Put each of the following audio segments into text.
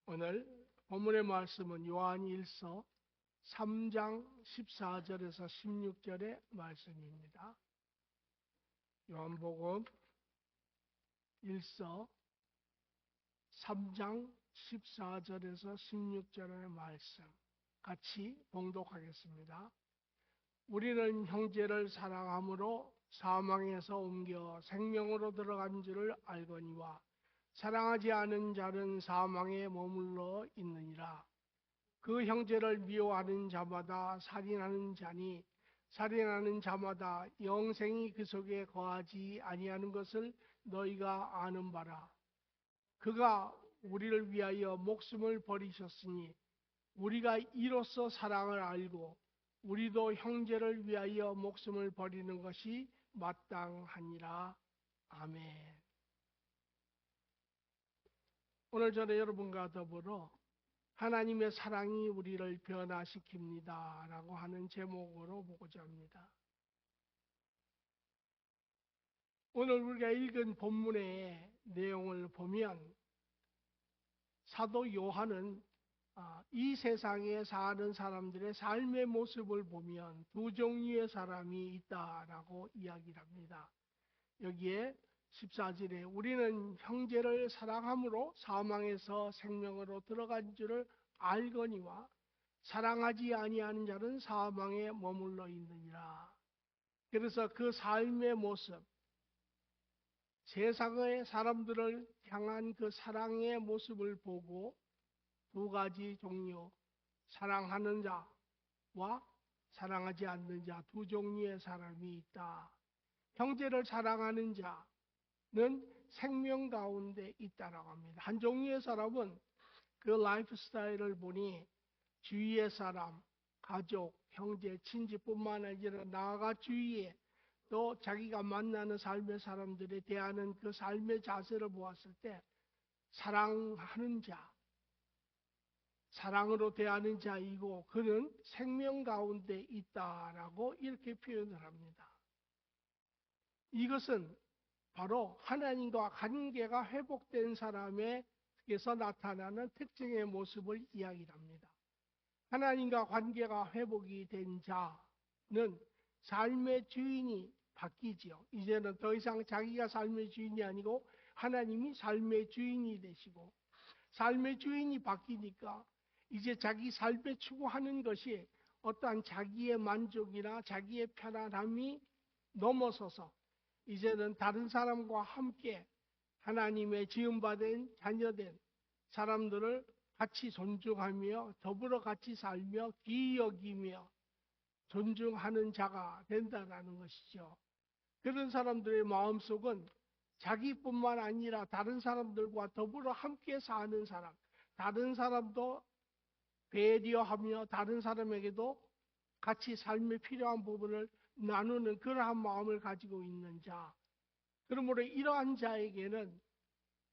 오늘 본문의 말씀은 요한일서 3장 14절에서 16절의 말씀입니다. 요한복음 1서 3장 14절에서 16절의 말씀 같이 봉독하겠습니다. 우리는 형제를 사랑함으로 사망에서 옮겨 생명으로 들어간 줄을 알거니와 사랑하지 않은 자는 사망에 머물러 있느니라. 그 형제를 미워하는 자마다 살인하는 자니 살인하는 자마다 영생이 그 속에 거하지 아니하는 것을 너희가 아는 바라. 그가 우리를 위하여 목숨을 버리셨으니 우리가 이로써 사랑을 알고 우리도 형제를 위하여 목숨을 버리는 것이 마땅하니라. 아멘. 오늘 저는 여러분과 더불어 하나님의 사랑이 우리를 변화시킵니다 라고 하는 제목으로 보고자 합니다. 오늘 우리가 읽은 본문의 내용을 보면 사도 요한은 이 세상에 사는 사람들의 삶의 모습을 보면 두 종류의 사람이 있다라고 이야기를 합니다. 여기에 14절에 우리는 형제를 사랑함으로 사망에서 생명으로 들어간 줄을 알거니와 사랑하지 아니하는 자는 사망에 머물러 있느니라. 그래서 그 삶의 모습, 세상의 사람들을 향한 그 사랑의 모습을 보고 두 가지 종류, 사랑하는 자와 사랑하지 않는 자 두 종류의 사람이 있다. 형제를 사랑하는 자는 생명 가운데 있다라고 합니다. 한 종류의 사람은 그 라이프 스타일을 보니 주위의 사람, 가족, 형제, 친지뿐만 아니라 나아가 주위에 또 자기가 만나는 삶의 사람들에 대하는 그 삶의 자세를 보았을 때 사랑하는 자, 사랑으로 대하는 자이고 그는 생명 가운데 있다라고 이렇게 표현을 합니다. 이것은 바로 하나님과 관계가 회복된 사람에게서 나타나는 특징의 모습을 이야기합니다. 하나님과 관계가 회복이 된 자는 삶의 주인이 바뀌지요. 이제는 더 이상 자기가 삶의 주인이 아니고 하나님이 삶의 주인이 되시고 삶의 주인이 바뀌니까 이제 자기 삶에 추구하는 것이 어떠한 자기의 만족이나 자기의 편안함이 넘어서서 이제는 다른 사람과 함께 하나님의 지음받은 자녀된 사람들을 같이 존중하며 더불어 같이 살며 귀히 여기며 존중하는 자가 된다는 것이죠. 그런 사람들의 마음속은 자기뿐만 아니라 다른 사람들과 더불어 함께 사는 사람, 다른 사람도 배려하며 다른 사람에게도 같이 삶에 필요한 부분을 나누는 그러한 마음을 가지고 있는 자. 그러므로 이러한 자에게는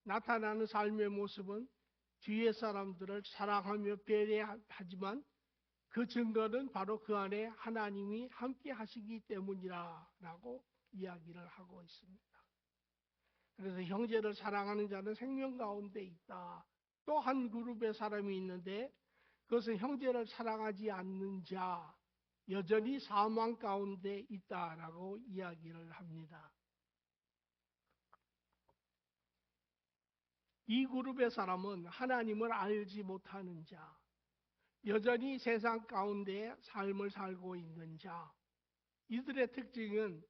나타나는 삶의 모습은 뒤의 사람들을 사랑하며 배려하지만 그 증거는 바로 그 안에 하나님이 함께 하시기 때문이라고 이야기를 하고 있습니다. 그래서 형제를 사랑하는 자는 생명 가운데 있다. 또 한 그룹의 사람이 있는데 그것은 형제를 사랑하지 않는 자, 여전히 사망 가운데 있다라고 이야기를 합니다. 이 그룹의 사람은 하나님을 알지 못하는 자, 여전히 세상 가운데 삶을 살고 있는 자, 이들의 특징은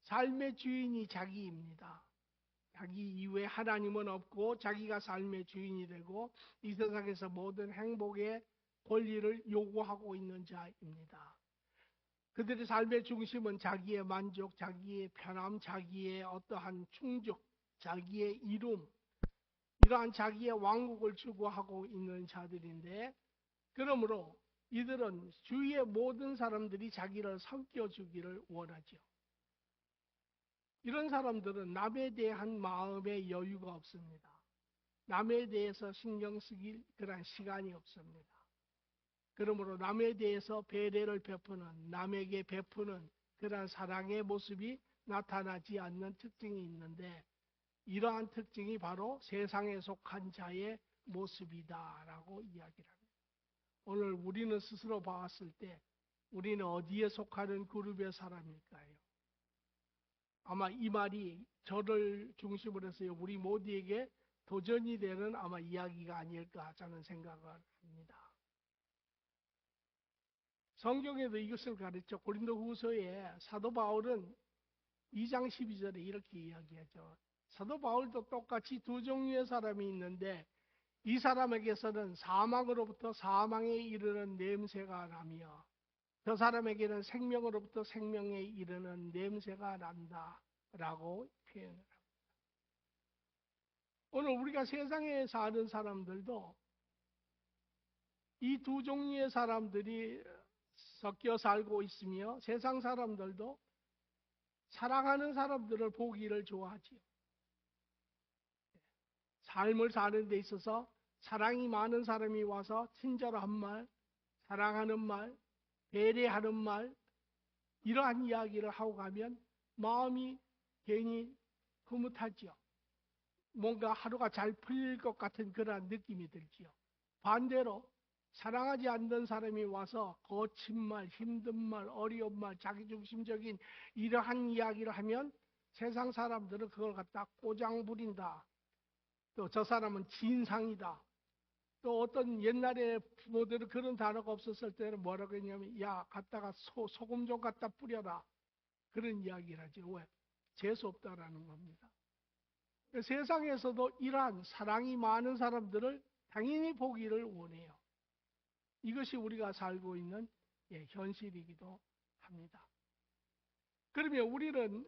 삶의 주인이 자기입니다. 자기 이외에 하나님은 없고 자기가 삶의 주인이 되고 이 세상에서 모든 행복의 권리를 요구하고 있는 자입니다. 그들의 삶의 중심은 자기의 만족, 자기의 편함, 자기의 어떠한 충족, 자기의 이룸, 이러한 자기의 왕국을 추구하고 있는 자들인데 그러므로 이들은 주위의 모든 사람들이 자기를 섬겨주기를 원하죠. 이런 사람들은 남에 대한 마음의 여유가 없습니다. 남에 대해서 신경 쓰길 그런 시간이 없습니다. 그러므로 남에 대해서 배려를 베푸는, 남에게 베푸는 그러한 사랑의 모습이 나타나지 않는 특징이 있는데 이러한 특징이 바로 세상에 속한 자의 모습이다라고 이야기를 합니다. 오늘 우리는 스스로 봤을 때 우리는 어디에 속하는 그룹의 사람일까요? 아마 이 말이 저를 중심으로 해서 우리 모두에게 도전이 되는 아마 이야기가 아닐까 저는 생각을 합니다. 성경에도 이것을 가르쳐 고린도후서에 사도 바울은 2장 12절에 이렇게 이야기하죠. 사도 바울도 똑같이 두 종류의 사람이 있는데 이 사람에게서는 사망으로부터 사망에 이르는 냄새가 나며 저 사람에게는 생명으로부터 생명에 이르는 냄새가 난다라고 표현을 합니다. 오늘 우리가 세상에 사는 사람들도 이 두 종류의 사람들이 섞여 살고 있으며 세상 사람들도 사랑하는 사람들을 보기를 좋아하지요. 삶을 사는 데 있어서 사랑이 많은 사람이 와서 친절한 말, 사랑하는 말, 배려하는 말, 이러한 이야기를 하고 가면 마음이 괜히 흐뭇하지요. 뭔가 하루가 잘 풀릴 것 같은 그런 느낌이 들지요. 반대로 사랑하지 않는 사람이 와서 거친 말, 힘든 말, 어려운 말, 자기중심적인 이러한 이야기를 하면 세상 사람들은 그걸 갖다 꼬장 부린다. 또 저 사람은 진상이다. 또 어떤 옛날에 부모들은 그런 단어가 없었을 때는 뭐라고 했냐면 야 갖다가 소금 좀 갖다 뿌려라. 그런 이야기를 하죠. 왜? 재수 없다라는 겁니다. 세상에서도 이러한 사랑이 많은 사람들을 당연히 보기를 원해요. 이것이 우리가 살고 있는 현실이기도 합니다. 그러면 우리는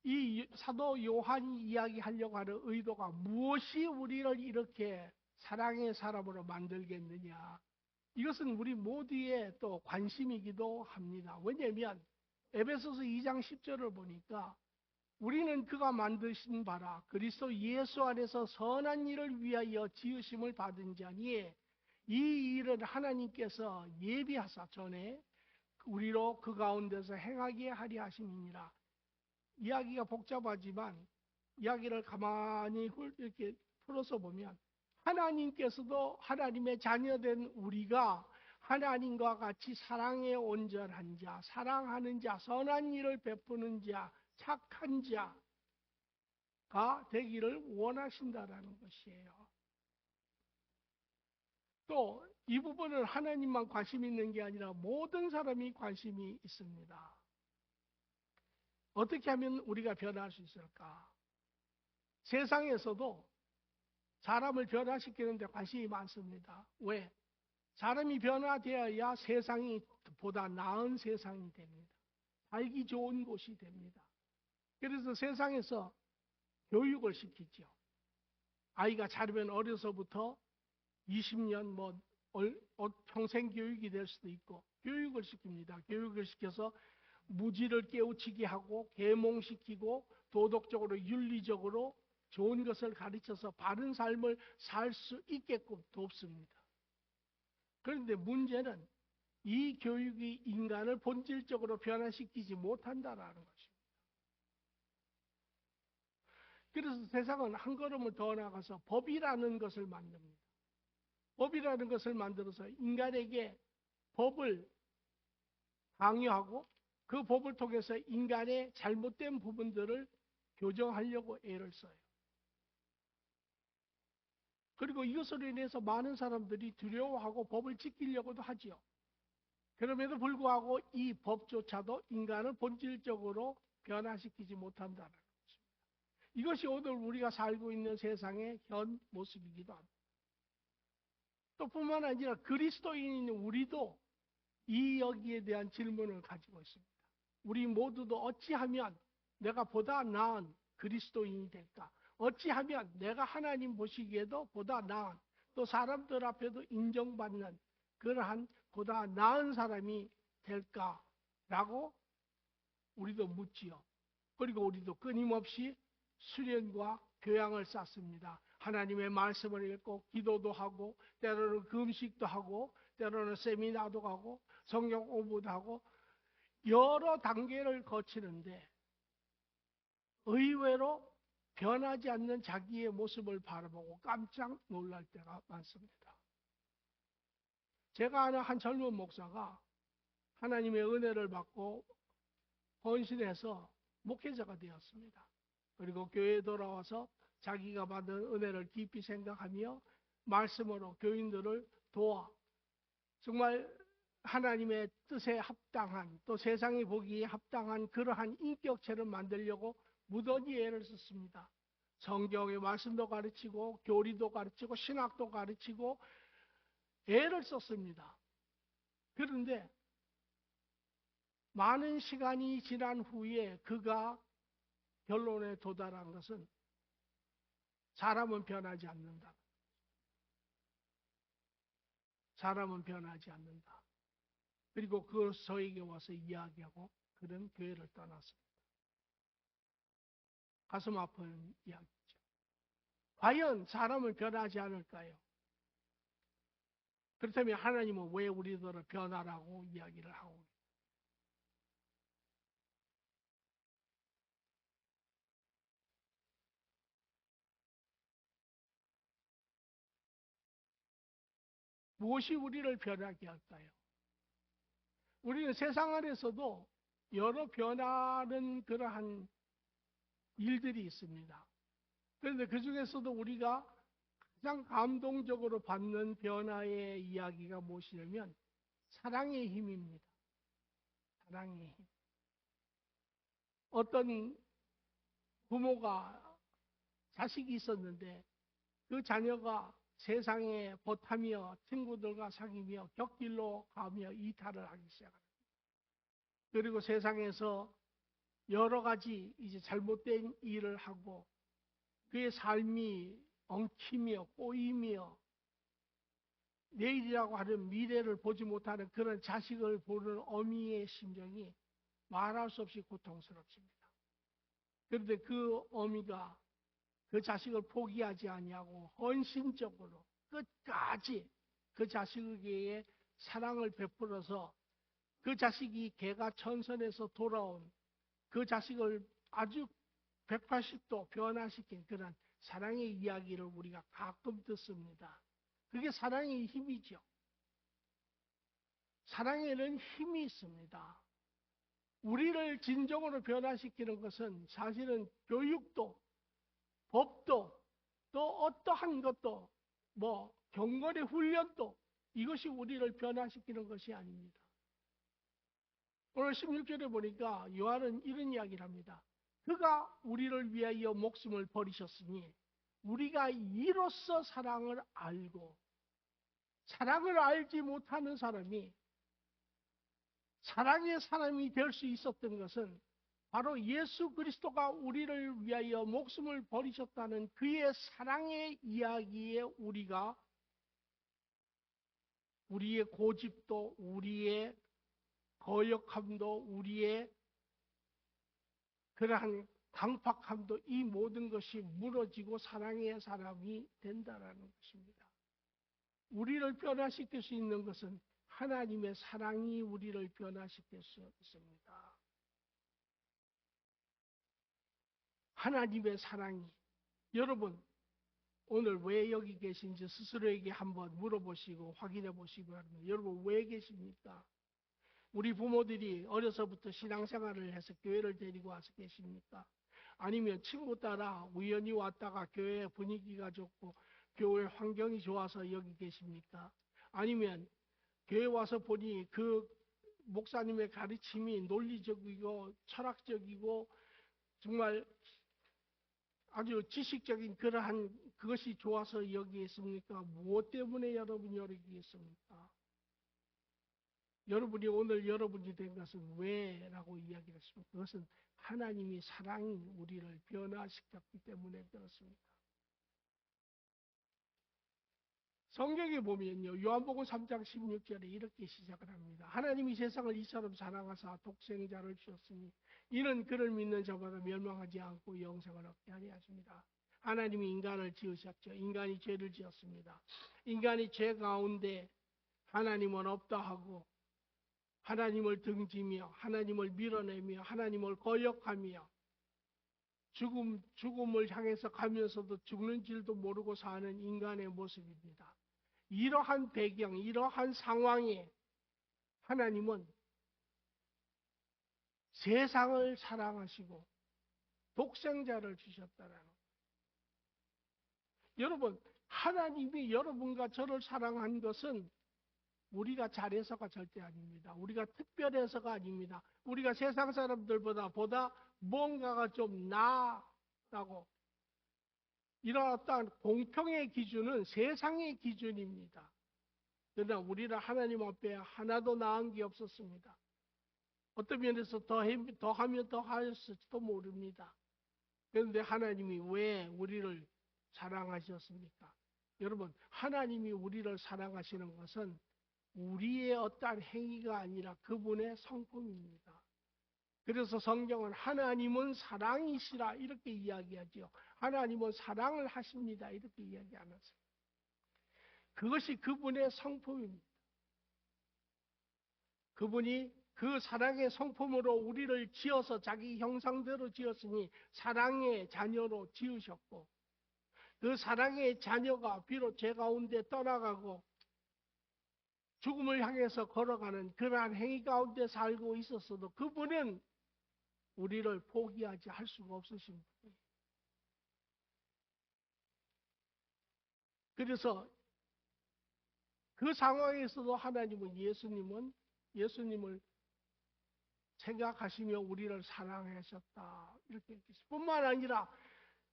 이 사도 요한이 이야기하려고 하는 의도가 무엇이 우리를 이렇게 사랑의 사람으로 만들겠느냐. 이것은 우리 모두의 또 관심이기도 합니다. 왜냐하면 에베소서 2장 10절을 보니까 우리는 그가 만드신 바라 그리스도 예수 안에서 선한 일을 위하여 지으심을 받은 자니 이 일은 하나님께서 예비하사 전에 우리로 그 가운데서 행하게 하려 하심이니라. 이야기가 복잡하지만 이야기를 가만히 이렇게 풀어서 보면 하나님께서도 하나님의 자녀된 우리가 하나님과 같이 사랑에 온전한 자, 사랑하는 자, 선한 일을 베푸는 자, 착한 자가 되기를 원하신다라는 것이에요. 또 이 부분은 하나님만 관심 있는 게 아니라 모든 사람이 관심이 있습니다. 어떻게 하면 우리가 변할 수 있을까? 세상에서도 사람을 변화시키는 데 관심이 많습니다. 왜? 사람이 변화되어야 세상이 보다 나은 세상이 됩니다. 살기 좋은 곳이 됩니다. 그래서 세상에서 교육을 시키죠. 아이가 자르면 어려서부터 20년 평생 교육이 될 수도 있고 교육을 시킵니다. 교육을 시켜서 무지를 깨우치게 하고 계몽시키고 도덕적으로 윤리적으로 좋은 것을 가르쳐서 바른 삶을 살 수 있게끔 돕습니다. 그런데 문제는 이 교육이 인간을 본질적으로 변화시키지 못한다라는 것입니다. 그래서 세상은 한 걸음을 더 나가서 법이라는 것을 만듭니다. 법이라는 것을 만들어서 인간에게 법을 강요하고 그 법을 통해서 인간의 잘못된 부분들을 교정하려고 애를 써요. 그리고 이것으로 인해서 많은 사람들이 두려워하고 법을 지키려고도 하지요. 그럼에도 불구하고 이 법조차도 인간을 본질적으로 변화시키지 못한다는 것입니다. 이것이 오늘 우리가 살고 있는 세상의 현 모습이기도 합니다. 또 뿐만 아니라 그리스도인인 우리도 이 여기에 대한 질문을 가지고 있습니다. 우리 모두도 어찌하면 내가 보다 나은 그리스도인이 될까? 어찌하면 내가 하나님 보시기에도 보다 나은 또 사람들 앞에도 인정받는 그러한 보다 나은 사람이 될까라고 우리도 묻지요. 그리고 우리도 끊임없이 수련과 교양을 쌓습니다. 하나님의 말씀을 읽고 기도도 하고 때로는 금식도 하고 때로는 세미나도 가고 성경 공부도 하고 여러 단계를 거치는데 의외로 변하지 않는 자기의 모습을 바라보고 깜짝 놀랄 때가 많습니다. 제가 아는 한 젊은 목사가 하나님의 은혜를 받고 헌신해서 목회자가 되었습니다. 그리고 교회에 돌아와서 자기가 받은 은혜를 깊이 생각하며 말씀으로 교인들을 도와 정말 하나님의 뜻에 합당한, 또 세상이 보기에 합당한 그러한 인격체를 만들려고 무던히 애를 썼습니다. 성경의 말씀도 가르치고 교리도 가르치고 신학도 가르치고 애를 썼습니다. 그런데 많은 시간이 지난 후에 그가 결론에 도달한 것은 사람은 변하지 않는다. 사람은 변하지 않는다. 그리고 그 저에게 와서 이야기하고 그런 교회를 떠났습니다. 가슴 아픈 이야기죠. 과연 사람은 변하지 않을까요? 그렇다면 하나님은 왜 우리들을 변하라고 이야기를 하고 있습니까? 무엇이 우리를 변하게 할까요? 우리는 세상 안에서도 여러 변하는 그러한 일들이 있습니다. 그런데 그 중에서도 우리가 가장 감동적으로 받는 변화의 이야기가 무엇이냐면 사랑의 힘입니다. 사랑의 힘. 어떤 부모가 자식이 있었는데 그 자녀가 세상에 벗하며 친구들과 사귀며 곁길로 가며 이탈을 하기 시작합니다. 그리고 세상에서 여러 가지 이제 잘못된 일을 하고 그의 삶이 엉키며 꼬이며 내일이라고 하는 미래를 보지 못하는 그런 자식을 보는 어미의 심정이 말할 수 없이 고통스럽습니다. 그런데 그 어미가 그 자식을 포기하지 아니하고 헌신적으로 끝까지 그 자식에게 사랑을 베풀어서 그 자식이 개가천선에서 돌아온 그 자식을 아주 180도 변화시킨 그런 사랑의 이야기를 우리가 가끔 듣습니다. 그게 사랑의 힘이죠. 사랑에는 힘이 있습니다. 우리를 진정으로 변화시키는 것은 사실은 교육도 법도 또 어떠한 것도 경건의 훈련도 이것이 우리를 변화시키는 것이 아닙니다. 오늘 16절에 보니까 요한은 이런 이야기를 합니다. 그가 우리를 위하여 목숨을 버리셨으니 우리가 이로써 사랑을 알고 사랑을 알지 못하는 사람이 사랑의 사람이 될 수 있었던 것은 바로 예수 그리스도가 우리를 위하여 목숨을 버리셨다는 그의 사랑의 이야기에 우리가 우리의 고집도 우리의 거역함도 우리의 그러한 강팍함도 이 모든 것이 무너지고 사랑의 사람이 된다라는 것입니다. 우리를 변화시킬 수 있는 것은 하나님의 사랑이 우리를 변화시킬 수 있습니다. 하나님의 사랑이 여러분 오늘 왜 여기 계신지 스스로에게 한번 물어보시고 확인해 보시기 바랍니다. 여러분 왜 계십니까? 우리 부모들이 어려서부터 신앙생활을 해서 교회를 데리고 와서 계십니까? 아니면 친구 따라 우연히 왔다가 교회 분위기가 좋고 교회 환경이 좋아서 여기 계십니까? 아니면 교회 와서 보니 그 목사님의 가르침이 논리적이고 철학적이고 정말 아주 지식적인 그러한 그것이 좋아서 여기 있습니까? 무엇 때문에 여러분이 여기 있습니까? 여러분이 오늘 여러분이 된 것은 왜라고 이야기를 했습니다. 그것은 하나님이 사랑이 우리를 변화시켰기 때문에 그렇습니다. 성경에 보면요. 요한복음 3장 16절에 이렇게 시작을 합니다. 하나님이 세상을 이처럼 사랑하사 독생자를 주셨으니 이는 그를 믿는 자마다 멸망하지 않고 영생을 얻게 하려 하십니다. 하나님이 인간을 지으셨죠. 인간이 죄를 지었습니다. 인간이 죄 가운데 하나님은 없다 하고 하나님을 등지며 하나님을 밀어내며 하나님을 거역하며 죽음을 향해서 가면서도 죽는 줄도 모르고 사는 인간의 모습입니다. 이러한 배경, 이러한 상황에 하나님은 세상을 사랑하시고 독생자를 주셨다라는 거예요. 여러분, 하나님이 여러분과 저를 사랑한 것은 우리가 잘해서가 절대 아닙니다. 우리가 특별해서가 아닙니다. 우리가 세상 사람들보다 뭔가가 좀 나았다고. 이런 어떠한 공평의 기준은 세상의 기준입니다. 그러나 우리는 하나님 앞에 하나도 나은 게 없었습니다. 어떤 면에서 더하면 더하였을지도 모릅니다. 그런데 하나님이 왜 우리를 사랑하셨습니까? 여러분, 하나님이 우리를 사랑하시는 것은 우리의 어떠한 행위가 아니라 그분의 성품입니다. 그래서 성경은 하나님은 사랑이시라 이렇게 이야기하죠. 하나님은 사랑을 하십니다 이렇게 이야기하면서 그것이 그분의 성품입니다. 그분이 그 사랑의 성품으로 우리를 지어서 자기 형상대로 지었으니 사랑의 자녀로 지으셨고, 그 사랑의 자녀가 비록 죄 가운데 떠나가고 죽음을 향해서 걸어가는 그러한 행위 가운데 살고 있었어도 그분은 우리를 포기하지 할 수가 없으신 분이에요. 그래서 그 상황에서도 하나님은 예수님을 생각하시며 우리를 사랑하셨다 이렇게 얘기했어요. 뿐만 아니라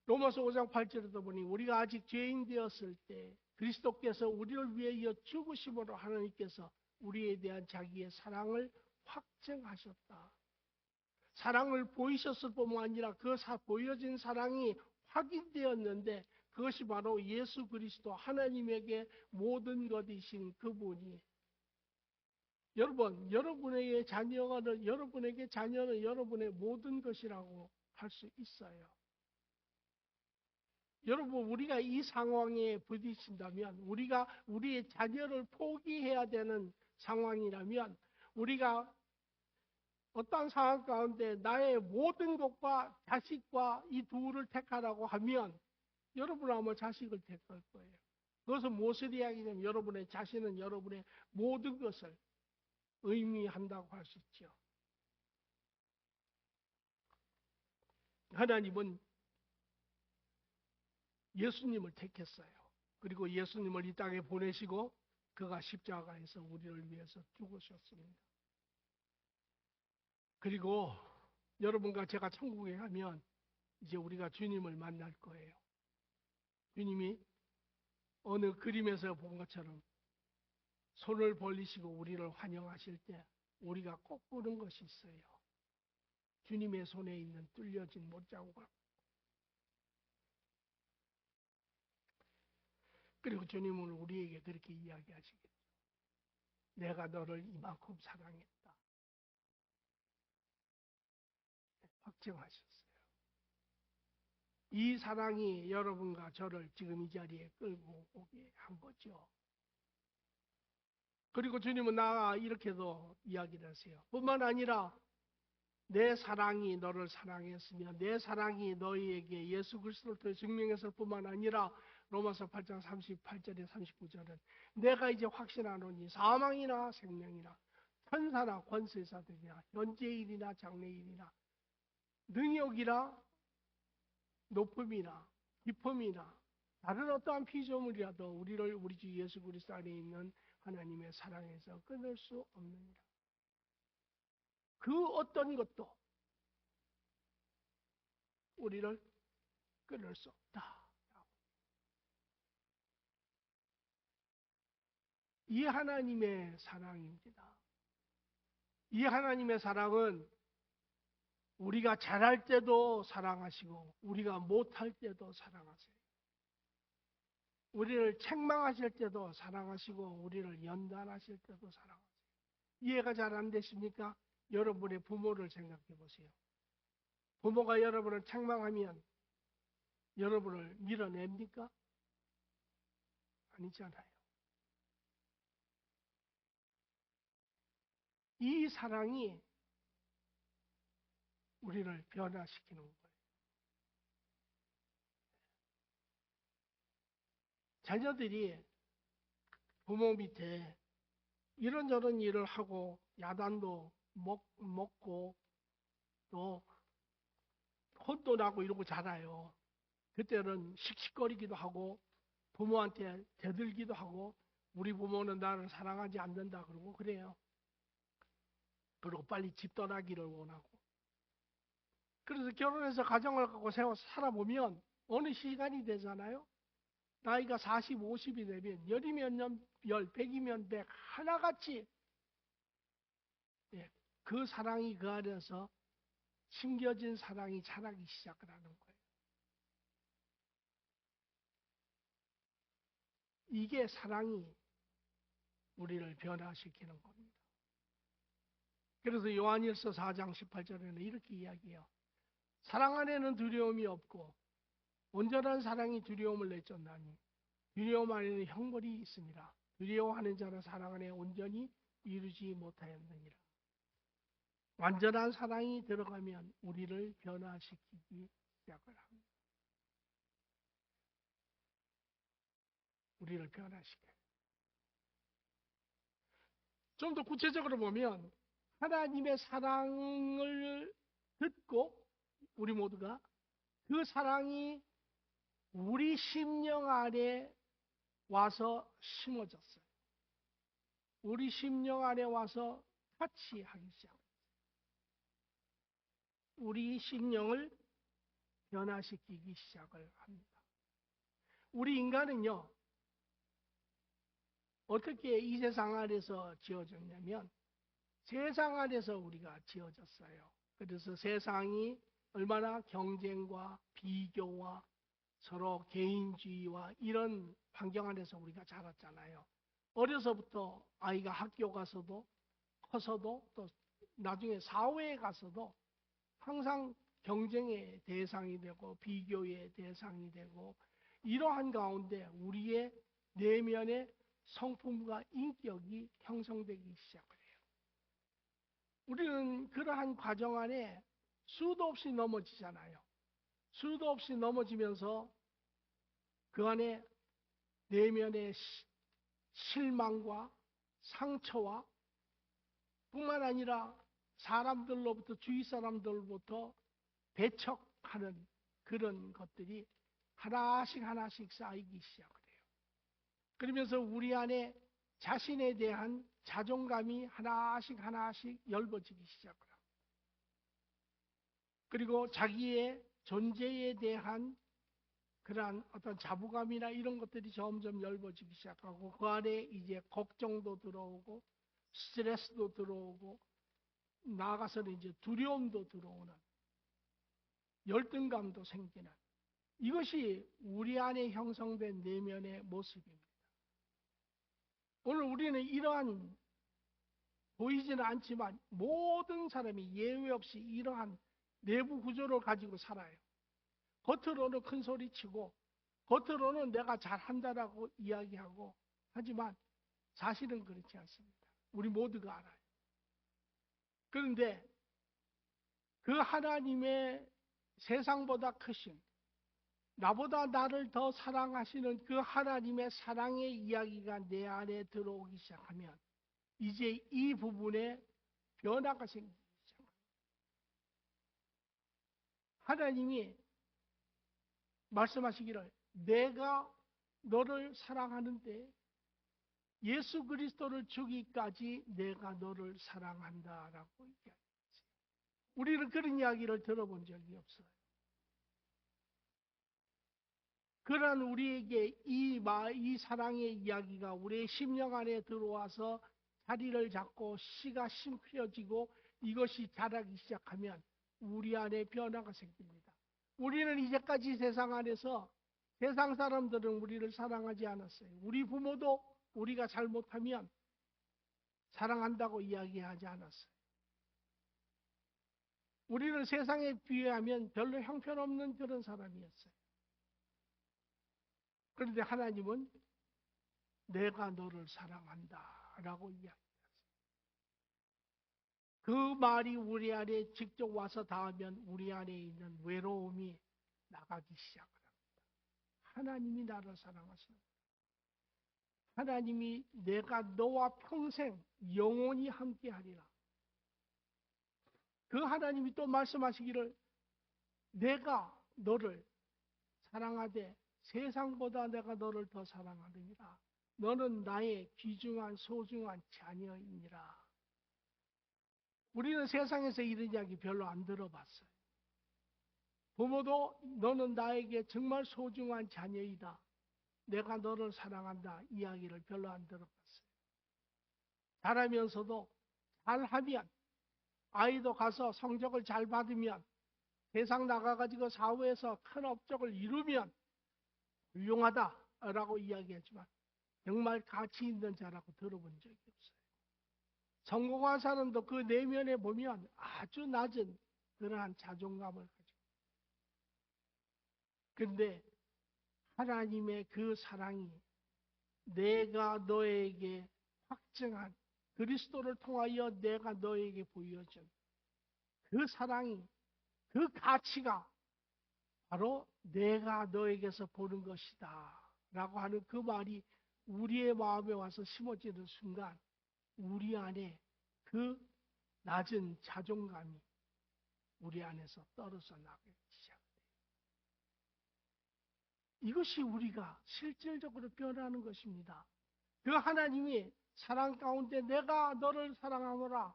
로마서 5장 8절에도 보니 우리가 아직 죄인 되었을 때 그리스도께서 우리를 위하여 죽으심으로 하나님께서 우리에 대한 자기의 사랑을 확증하셨다. 사랑을 보이셨을 뿐만 아니라 그 보여진 사랑이 확인되었는데 그것이 바로 예수 그리스도 하나님에게 모든 것이신 그분이 여러분, 여러분에게 자녀는 여러분의 모든 것이라고 할 수 있어요. 여러분, 우리가 이 상황에 부딪힌다면, 우리가 우리의 자녀를 포기해야 되는 상황이라면, 우리가 어떤 상황 가운데 나의 모든 것과 자식과 이 둘을 택하라고 하면, 여러분은 아마 자식을 택할 거예요. 그것은 무엇을 이야기냐면, 여러분의 자신은 여러분의 모든 것을 의미한다고 할 수 있죠. 하나님은 예수님을 택했어요. 그리고 예수님을 이 땅에 보내시고 그가 십자가에서 우리를 위해서 죽으셨습니다. 그리고 여러분과 제가 천국에 가면 이제 우리가 주님을 만날 거예요. 주님이 어느 그림에서 본 것처럼 손을 벌리시고 우리를 환영하실 때 우리가 꼭 보는 것이 있어요. 주님의 손에 있는 뚫려진 못자국을. 그리고 주님은 우리에게 그렇게 이야기하시겠죠. 내가 너를 이만큼 사랑했다. 확증하셨어요. 이 사랑이 여러분과 저를 지금 이 자리에 끌고 오게 한 거죠. 그리고 주님은 이렇게도 이야기를 하세요. 뿐만 아니라 내 사랑이 너를 사랑했으며 내 사랑이 너희에게 예수 그리스도를 통해 증명했을 뿐만 아니라 로마서 8장 38절에 39절은 내가 이제 확신하노니 사망이나 생명이나 천사나 권세자들이나 현재일이나 장래일이나 능력이나 높음이나 깊음이나 다른 어떠한 피조물이라도 우리를 우리 주 예수 그리스도 안에 있는 하나님의 사랑에서 끊을 수 없느니라. 그 어떤 것도 우리를 끊을 수 없다. 이 하나님의 사랑입니다. 이 하나님의 사랑은 우리가 잘할 때도 사랑하시고 우리가 못할 때도 사랑하세요. 우리를 책망하실 때도 사랑하시고 우리를 연단하실 때도 사랑하세요. 이해가 잘 안 되십니까? 여러분의 부모를 생각해 보세요. 부모가 여러분을 책망하면 여러분을 밀어냅니까? 아니잖아요. 이 사랑이 우리를 변화시키는 거예요. 자녀들이 부모 밑에 이런저런 일을 하고 야단도 먹고 또 혼도 나고 이러고 자라요. 그때는 씩씩거리기도 하고 부모한테 대들기도 하고 우리 부모는 나를 사랑하지 않는다 그러고 그래요. 그리고 빨리 집 떠나기를 원하고. 그래서 결혼해서 가정을 갖고 세워서 살아보면 어느 시간이 되잖아요. 나이가 40, 50이 되면 열이면 열, 백이면 백 하나같이 그 사랑이 그 안에서 심겨진 사랑이 자라기 시작을 하는 거예요. 이게 사랑이 우리를 변화시키는 겁니다. 그래서 요한일서 4장 18절에는 이렇게 이야기해요. 사랑 안에는 두려움이 없고 온전한 사랑이 두려움을 내쫓나니 두려움 안에는 형벌이 있습니다. 두려워하는 자는 사랑 안에 온전히 이루지 못하였느니라. 완전한 사랑이 들어가면 우리를 변화시키기 시작을 합니다. 우리를 변화시켜요. 좀 더 구체적으로 보면 하나님의 사랑을 듣고 우리 모두가 그 사랑이 우리 심령 안에 와서 심어졌어요. 우리 심령 안에 와서 타치하기 시작합니다. 우리 심령을 변화시키기 시작을 합니다. 우리 인간은요, 어떻게 이 세상 안에서 지어졌냐면 세상 안에서 우리가 지어졌어요. 그래서 세상이 얼마나 경쟁과 비교와 서로 개인주의와 이런 환경 안에서 우리가 자랐잖아요. 어려서부터 아이가 학교 가서도 커서도 또 나중에 사회에 가서도 항상 경쟁의 대상이 되고 비교의 대상이 되고 이러한 가운데 우리의 내면의 성품과 인격이 형성되기 시작을 해요. 우리는 그러한 과정 안에 수도 없이 넘어지잖아요. 수도 없이 넘어지면서 그 안에 내면의 실망과 상처와 뿐만 아니라 사람들로부터 주위 사람들로부터 배척하는 그런 것들이 하나씩 쌓이기 시작을 해요. 그러면서 우리 안에 자신에 대한 자존감이 하나씩 엷어지기 시작을 합니다. 그리고 자기의 존재에 대한 그러한 어떤 자부감이나 이런 것들이 점점 엷어지기 시작하고 그 안에 이제 걱정도 들어오고 스트레스도 들어오고 나아가서는 이제 두려움도 들어오는 열등감도 생기는 이것이 우리 안에 형성된 내면의 모습입니다. 오늘 우리는 이러한 보이지는 않지만 모든 사람이 예외 없이 이러한 내부 구조를 가지고 살아요. 겉으로는 큰 소리 치고 겉으로는 내가 잘한다라고 이야기하고 하지만 사실은 그렇지 않습니다. 우리 모두가 알아요. 그런데 그 하나님의 세상보다 크신 나보다 나를 더 사랑하시는 그 하나님의 사랑의 이야기가 내 안에 들어오기 시작하면 이제 이 부분에 변화가 생기기 시작합니다. 하나님이 말씀하시기를 내가 너를 사랑하는데 예수 그리스도를 주기까지 내가 너를 사랑한다라고 이야기했어요. 우리는 그런 이야기를 들어본 적이 없어요. 그러한 우리에게 이 사랑의 이야기가 우리의 심령 안에 들어와서 자리를 잡고 씨가 심겨지고 이것이 자라기 시작하면 우리 안에 변화가 생깁니다. 우리는 이제까지 세상 안에서 세상 사람들은 우리를 사랑하지 않았어요. 우리 부모도 우리가 잘못하면 사랑한다고 이야기하지 않았어요. 우리는 세상에 비하면 별로 형편없는 그런 사람이었어요. 그런데 하나님은 내가 너를 사랑한다 라고 이야기했어요. 그 말이 우리 안에 직접 와서 닿으면 우리 안에 있는 외로움이 나가기 시작을 합니다. 하나님이 나를 사랑하십니다. 하나님이 내가 너와 평생 영원히 함께하리라. 그 하나님이 또 말씀하시기를 내가 너를 사랑하되 세상보다 내가 너를 더 사랑하느니라. 너는 나의 귀중한 소중한 자녀이니라. 우리는 세상에서 이런 이야기 별로 안 들어봤어요. 부모도 너는 나에게 정말 소중한 자녀이다. 내가 너를 사랑한다. 이야기를 별로 안 들어봤어요. 잘하면서도 잘하면 아이도 가서 성적을 잘 받으면 세상 나가가지고 사회에서 큰 업적을 이루면 훌륭하다라고 이야기하지만 정말 가치 있는 자라고 들어본 적이 없어요. 성공한 사람도 그 내면에 보면 아주 낮은 그러한 자존감을 가지고. 그런데 하나님의 그 사랑이 내가 너에게 확증한 그리스도를 통하여 내가 너에게 보여준 그 사랑이 그 가치가 바로 내가 너에게서 보는 것이다 라고 하는 그 말이 우리의 마음에 와서 심어지는 순간 우리 안에 그 낮은 자존감이 우리 안에서 떨어져 나가기 시작돼요. 이것이 우리가 실질적으로 변하는 것입니다. 그 하나님이 사랑 가운데 내가 너를 사랑하노라.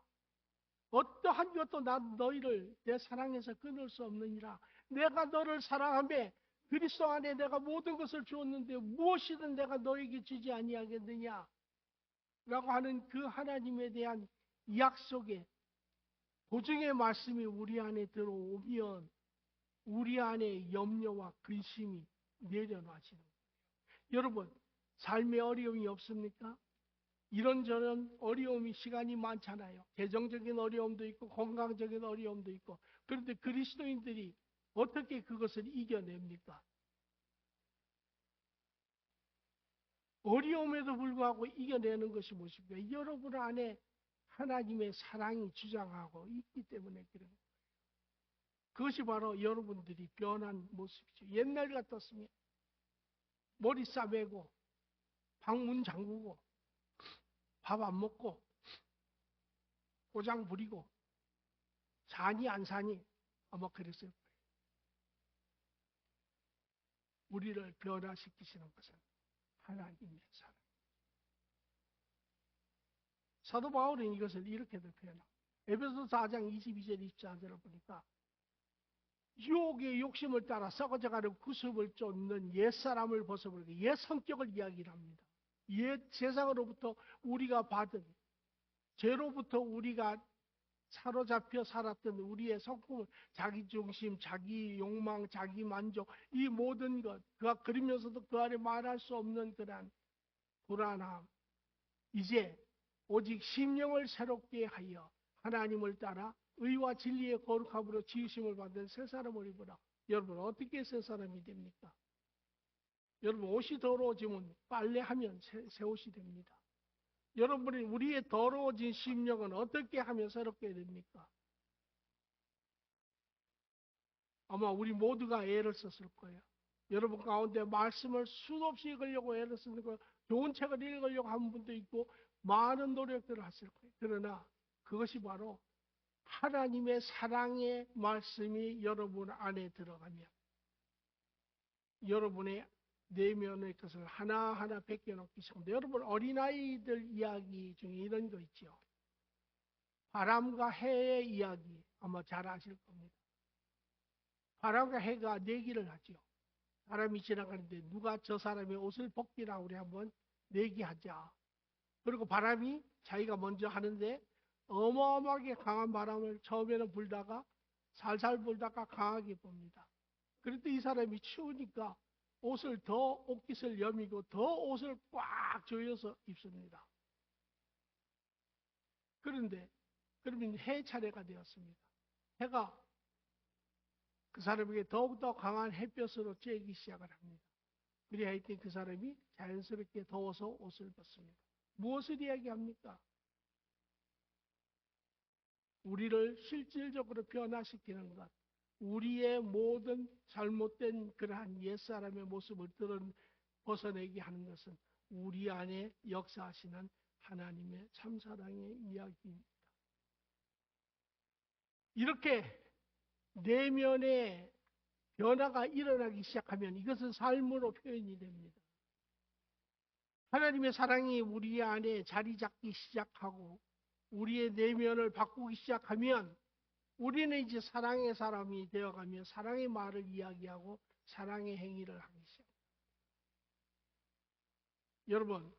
어떠한 것도 난 너희를 내 사랑에서 끊을 수 없느니라. 내가 너를 사랑하며 그리스도 안에 내가 모든 것을 주었는데 무엇이든 내가 너에게 주지 아니하겠느냐 라고 하는 그 하나님에 대한 약속의 보증의 말씀이 우리 안에 들어오면 우리 안에 염려와 근심이 내려놔지는 거예요. 여러분, 삶에 어려움이 없습니까? 이런저런 어려움이 시간이 많잖아요. 재정적인 어려움도 있고 건강적인 어려움도 있고. 그런데 그리스도인들이 어떻게 그것을 이겨냅니까? 어려움에도 불구하고 이겨내는 것이 무엇입니까? 여러분 안에 하나님의 사랑이 주장하고 있기 때문에 그런 거예요. 그것이 바로 여러분들이 변한 모습이죠. 옛날 같았으면 머리 싸매고 방문 잠그고 밥 안 먹고 꼬장 부리고 사니 안 사니 아마 그랬을 거예요. 우리를 변화시키시는 것은 하나님의 사랑. 사도 바울은 이것을 이렇게도 표현합니다. 에베소 4장 22절 24절을 보니까 유혹의 욕심을 따라 썩어져가는 구습을 쫓는 옛사람을 벗어버리고 옛 성격을 이야기를 합니다. 옛 세상으로부터 우리가 받은 죄로부터 우리가 사로잡혀 살았던 우리의 성품을 자기중심, 자기 욕망, 자기 만족 이 모든 것 그러면서도 그 안에 말할 수 없는 그러한 불안함 이제 오직 심령을 새롭게 하여 하나님을 따라 의와 진리의 거룩함으로 지으심을 받은 새 사람을 입으라. 여러분 어떻게 새 사람이 됩니까? 여러분 옷이 더러워지면 빨래하면 새 옷이 됩니다. 여러분이 우리의 더러워진 심령은 어떻게 하면 새롭게 됩니까? 아마 우리 모두가 애를 썼을 거예요. 여러분 가운데 말씀을 수없이 읽으려고 애를 쓰는 거예요. 좋은 책을 읽으려고 한 분도 있고 많은 노력들을 하실 거예요. 그러나 그것이 바로 하나님의 사랑의 말씀이 여러분 안에 들어가면 여러분의 내면의 것을 하나하나 벗겨놓기 시작합니다. 여러분 어린아이들 이야기 중에 이런 거 있죠. 바람과 해의 이야기 아마 잘 아실 겁니다. 바람과 해가 내기를 하죠. 사람이 지나가는데 누가 저 사람의 옷을 벗기라 우리 한번 내기하자. 그리고 바람이 자기가 먼저 하는데 어마어마하게 강한 바람을 처음에는 불다가 살살 불다가 강하게 붑니다. 그런데 이 사람이 추우니까 옷깃을 여미고 더 옷을 꽉 조여서 입습니다. 그런데 그러면 해 차례가 되었습니다. 해가 그 사람에게 더욱더 강한 햇볕으로 쬐기 시작을 합니다. 그래야 했더니 그 사람이 자연스럽게 더워서 옷을 벗습니다. 무엇을 이야기합니까? 우리를 실질적으로 변화시키는 것, 우리의 모든 잘못된 그러한 옛사람의 모습을 벗어내게 하는 것은 우리 안에 역사하시는 하나님의 참사랑의 이야기입니다. 이렇게 내면의 변화가 일어나기 시작하면 이것은 삶으로 표현이 됩니다. 하나님의 사랑이 우리 안에 자리 잡기 시작하고 우리의 내면을 바꾸기 시작하면 우리는 이제 사랑의 사람이 되어가며 사랑의 말을 이야기하고 사랑의 행위를 하기 시작합니다. 여러분,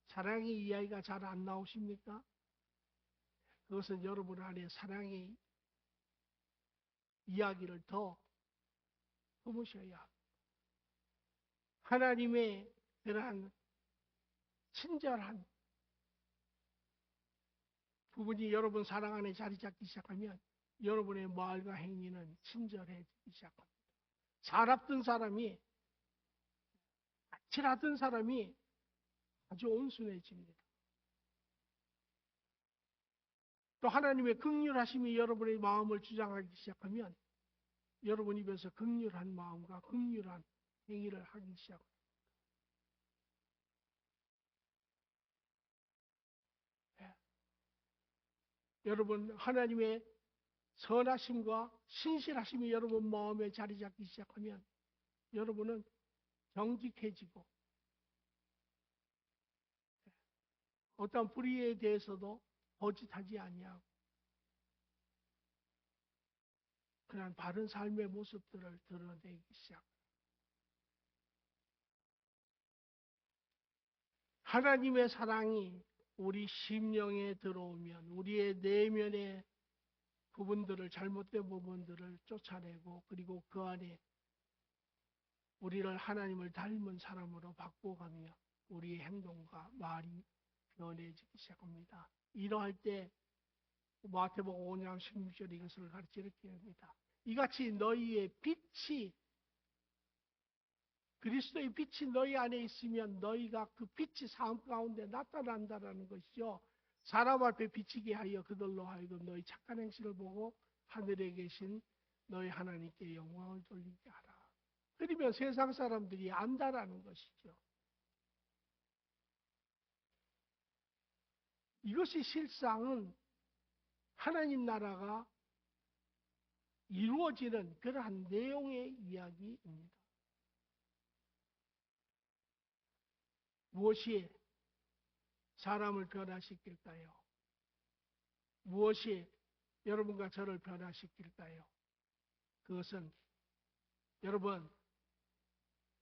사랑의 이야기가 잘 안 나오십니까? 그것은 여러분 안에 사랑의 이야기를 더 품으셔야 합니다. 하나님의 그러한 친절한 부분이 여러분 사랑 안에 자리 잡기 시작하면 여러분의 말과 행위는 친절해지기 시작합니다. 살았던 사람이, 아찔하던 사람이 아주 온순해집니다. 또 하나님의 긍휼하심이 여러분의 마음을 주장하기 시작하면 여러분 입에서 긍휼한 마음과 긍휼한 행위를 하기 시작합니다. 네. 여러분 하나님의 선하심과 신실하심이 여러분 마음에 자리 잡기 시작하면 여러분은 정직해지고 어떤 불의에 대해서도 거짓하지 아니하고 그냥 바른 삶의 모습들을 드러내기 시작합니다. 하나님의 사랑이 우리 심령에 들어오면 우리의 내면의 부분들을, 잘못된 부분들을 쫓아내고 그리고 그 안에 우리를 하나님을 닮은 사람으로 바꿔가며 우리의 행동과 말이 변해지기 시작합니다. 이러할 때 마태복음 5장 16절 이것을 가르쳐 이렇게 합니다. 이같이 너희의 빛이, 그리스도의 빛이 너희 안에 있으면 너희가 그 빛이 삶 가운데 나타난다라는 것이죠. 사람 앞에 비치게 하여 그들로 하여금 너희 착한 행실을 보고 하늘에 계신 너희 하나님께 영광을 돌리게 하라. 그러면 세상 사람들이 안다라는 것이죠. 이것이 실상은 하나님 나라가 이루어지는 그러한 내용의 이야기입니다. 무엇이 사람을 변화시킬까요? 무엇이 여러분과 저를 변화시킬까요? 그것은 여러분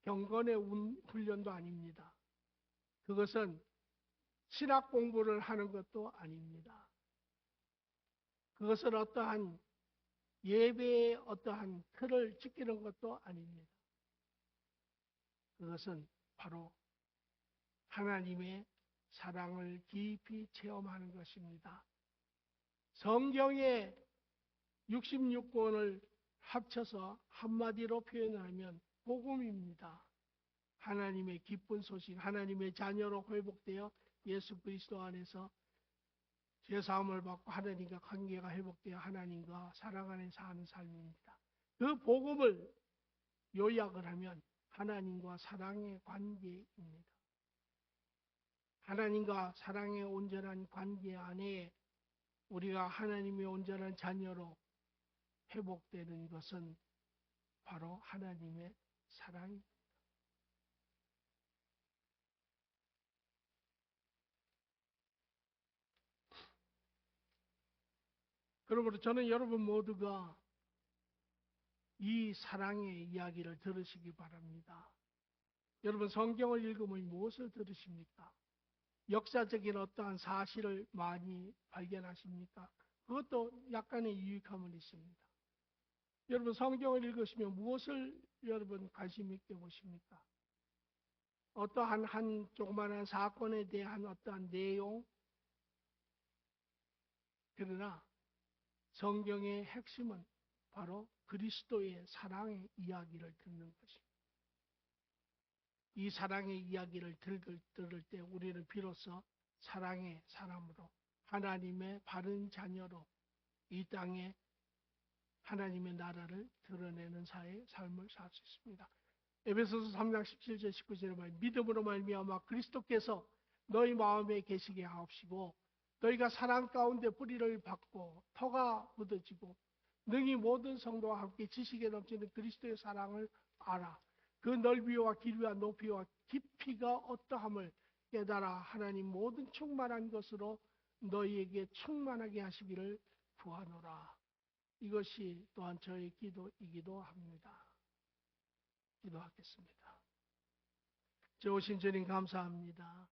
경건의 훈련도 아닙니다. 그것은 신학 공부를 하는 것도 아닙니다. 그것은 어떠한 예배의 어떠한 틀을 지키는 것도 아닙니다. 그것은 바로 하나님의 사랑을 깊이 체험하는 것입니다. 성경의 66권을 합쳐서 한마디로 표현하면 복음입니다. 하나님의 기쁜 소식, 하나님의 자녀로 회복되어 예수 그리스도 안에서 죄사함을 받고 하나님과 관계가 회복되어 하나님과 사랑 안에 사는 삶입니다. 그 복음을 요약을 하면 하나님과 사랑의 관계입니다. 하나님과 사랑의 온전한 관계 안에 우리가 하나님의 온전한 자녀로 회복되는 것은 바로 하나님의 사랑입니다. 그러므로 저는 여러분 모두가 이 사랑의 이야기를 들으시기 바랍니다. 여러분 성경을 읽으면 무엇을 들으십니까? 역사적인 어떠한 사실을 많이 발견하십니까? 그것도 약간의 유익함은 있습니다. 여러분 성경을 읽으시면 무엇을 여러분 관심 있게 보십니까? 어떠한 한 조그마한 사건에 대한 어떠한 내용? 그러나 성경의 핵심은 바로 그리스도의 사랑의 이야기를 듣는 것입니다. 이 사랑의 이야기를 들을 때 우리는 비로소 사랑의 사람으로 하나님의 바른 자녀로 이 땅에 하나님의 나라를 드러내는 삶을 살 수 있습니다. 에베소서 3장 17절 19절에 말해 믿음으로 말미암아 그리스도께서 너희 마음에 계시게 하옵시고 너희가 사랑 가운데 뿌리를 받고 터가 묻어지고 능히 모든 성도와 함께 지식에 넘치는 그리스도의 사랑을 알아. 그 넓이와 길이와 높이와 깊이가 어떠함을 깨달아 하나님 모든 충만한 것으로 너희에게 충만하게 하시기를 구하노라. 이것이 또한 저의 기도이기도 합니다. 기도하겠습니다. 좋으신 주님 감사합니다.